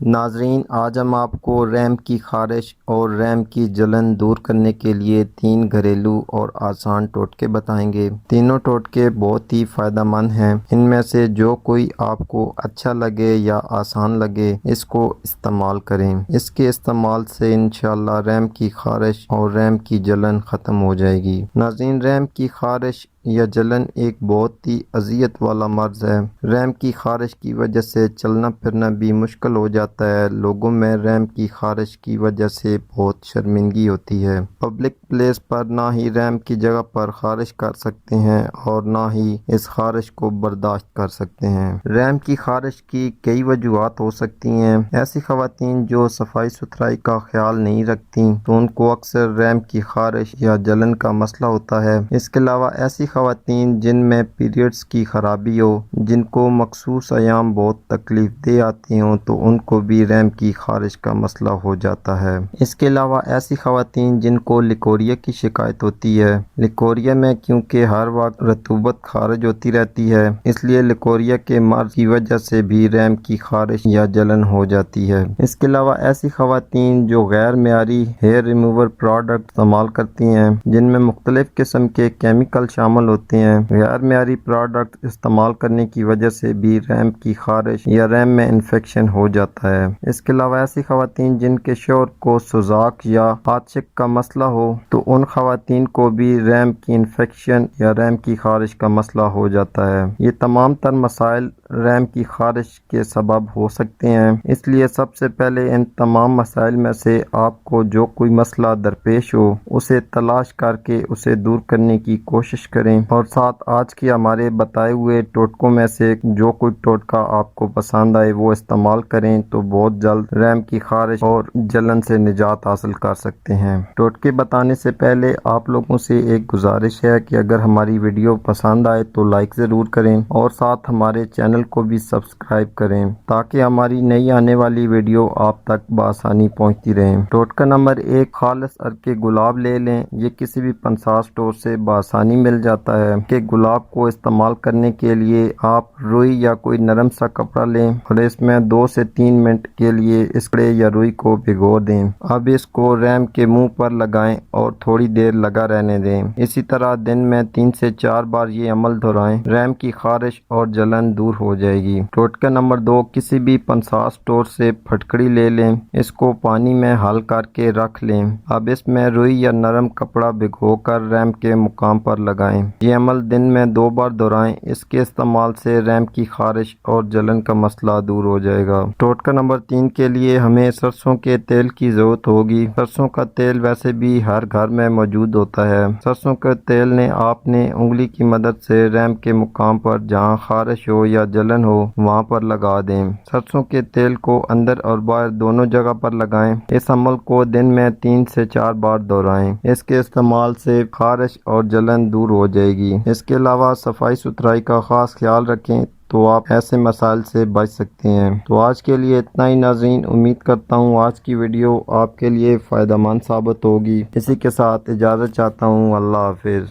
ناظرین، آج ہم آپ کو رحم کی خارش اور رحم کی جلن دور کرنے کے لیے 3 گھریلو اور آسان ٹوٹکے بتائیں گے۔ تینوں ٹوٹکے بہت ہی فائدہ مند ہیں۔ ان میں سے جو کوئی آپ کو اچھا لگے یا آسان لگے اس کو استعمال کریں۔ اس کے استعمال سے انشاءاللہ رحم کی خارش اور رحم کی جلن ختم ہو جائے گی۔ ناظرین، رحم کی خارش یا جلن ایک بہت ہی اذیت والا مرض ہے۔ رحم کی خارش کی وجہ سے چلنا پھرنا بھی مشکل ہو جاتا ہے۔ لوگوں میں رحم کی خارش کی وجہ سے بہت شرمندگی ہوتی ہے۔ پبلک پلیس پر نہ ہی رحم کی جگہ پر خارش کر سکتے ہیں اور نہ ہی اس خارش کو برداشت کر سکتے ہیں۔ رحم کی خارش کی کئی وجوہات ہو سکتی ہیں۔ ایسی خواتین جو صفائی ستھرائی کا خیال نہیں رکھتی تو ان کو اکثر رحم کی خارش یا جلن کا مسئلہ ہوتا ہے۔ اس کے علاوہ ایسی خواتین جن میں پیریڈز کی خرابی ہو، جن کو مخصوص ایام بہت تکلیف دہ آتی ہوں تو ان کو بھی رحم کی خارش کا مسئلہ ہو جاتا ہے۔ اس کے علاوہ ایسی خواتین جن کو لیکوریا کی شکایت ہوتی ہے۔ لیکوریا میں کیونکہ ہر وقت رطوبت خارج ہوتی رہتی ہے، اس لیے لیکوریا کے مرض کی وجہ سے بھی رحم کی خارش یا جلن ہو جاتی ہے۔ اس کے علاوہ ایسی خواتین جو غیر معیاری ہیئر ریموور پروڈکٹ استعمال کرتی ہیں جن میں مختلف قسم کے کیمیکل شامل ہوتے ہیں۔ غیر معیاری پروڈکٹ استعمال کرنے کی وجہ سے بھی رحم کی خارش یا رحم میں انفیکشن ہو جاتا ہے۔ اس کے علاوہ ایسی خواتین جن کے شوہر کو سوزاک یا ہاتھ کا مسئلہ ہو تو ان خواتین کو بھی رحم کی انفیکشن یا رحم کی خارش کا مسئلہ ہو جاتا ہے۔ یہ تمام تر مسائل رحم کی خارش کے سبب ہو سکتے ہیں، اس لیے سب سے پہلے ان تمام مسائل میں سے آپ کو جو کوئی مسئلہ درپیش ہو اسے تلاش کر کے اسے دور کرنے کی کوشش کریں، اور ساتھ آج کے ہمارے بتائے ہوئے ٹوٹکوں میں سے جو کوئی ٹوٹکا آپ کو پسند آئے وہ استعمال کریں تو بہت جلد رحم کی خارش اور جلن سے نجات حاصل کر سکتے ہیں۔ ٹوٹکے بتانے سے پہلے آپ لوگوں سے ایک گزارش ہے کہ اگر ہماری ویڈیو پسند آئے تو لائک ضرور کریں اور ساتھ ہمارے چینل کو بھی سبسکرائب کریں تاکہ ہماری نئی آنے والی ویڈیو آپ تک بآسانی پہنچتی رہیں۔ ٹوٹکا نمبر 1، خالص ارکے گلاب لے لیں۔ یہ کسی بھی پنسا سٹور سے بآسانی مل جاتا ہے کہ گلاب کو استعمال کرنے کے لیے آپ روئی یا کوئی نرم سا کپڑا لیں اور اس میں 2 سے 3 منٹ کے لیے اس کپڑے یا روئی کو بھگو دیں۔ اب اس کو رحم کے منہ پر لگائیں اور تھوڑی دیر لگا رہنے دیں۔ اسی طرح دن میں 3 سے 4 بار یہ عمل دہرائیں، رحم کی خارش اور جلن دور ہو جائے گی۔ ٹوٹکا نمبر 2، کسی بھی پنسا سٹور سے پھٹکڑی لے لیں، اس کو پانی میں حل کر کے رکھ لیں۔ اب اس میں روئی یا نرم کپڑا بھگو کر رحم کے مقام پر لگائیں۔ یہ عمل دن میں 2 بار دہرائیں۔ اس کے استعمال سے رحم کی خارش اور جلن کا مسئلہ دور ہو جائے گا۔ ٹوٹکا نمبر 3 کے لیے ہمیں سرسوں کے تیل کی ضرورت ہوگی۔ سرسوں کا تیل ویسے بھی ہر گھر میں موجود ہوتا ہے۔ سرسوں کے تیل نے آپ نے انگلی کی مدد سے رحم کے مقام پر جہاں خارش ہو یا جلن ہو وہاں پر لگا دیں۔ سرسوں کے تیل کو اندر اور باہر دونوں جگہ پر لگائیں۔ اس عمل کو دن میں 3 سے 4 بار دہرائیں۔ اس کے استعمال سے خارش اور جلن دور ہو جائے گی۔ اس کے علاوہ صفائی ستھرائی کا خاص خیال رکھیں تو آپ ایسے مسائل سے بچ سکتے ہیں۔ تو آج کے لیے اتنا ہی ناظرین، امید کرتا ہوں آج کی ویڈیو آپ کے لیے فائدہ مند ثابت ہوگی۔ اسی کے ساتھ اجازت چاہتا ہوں، اللہ حافظ۔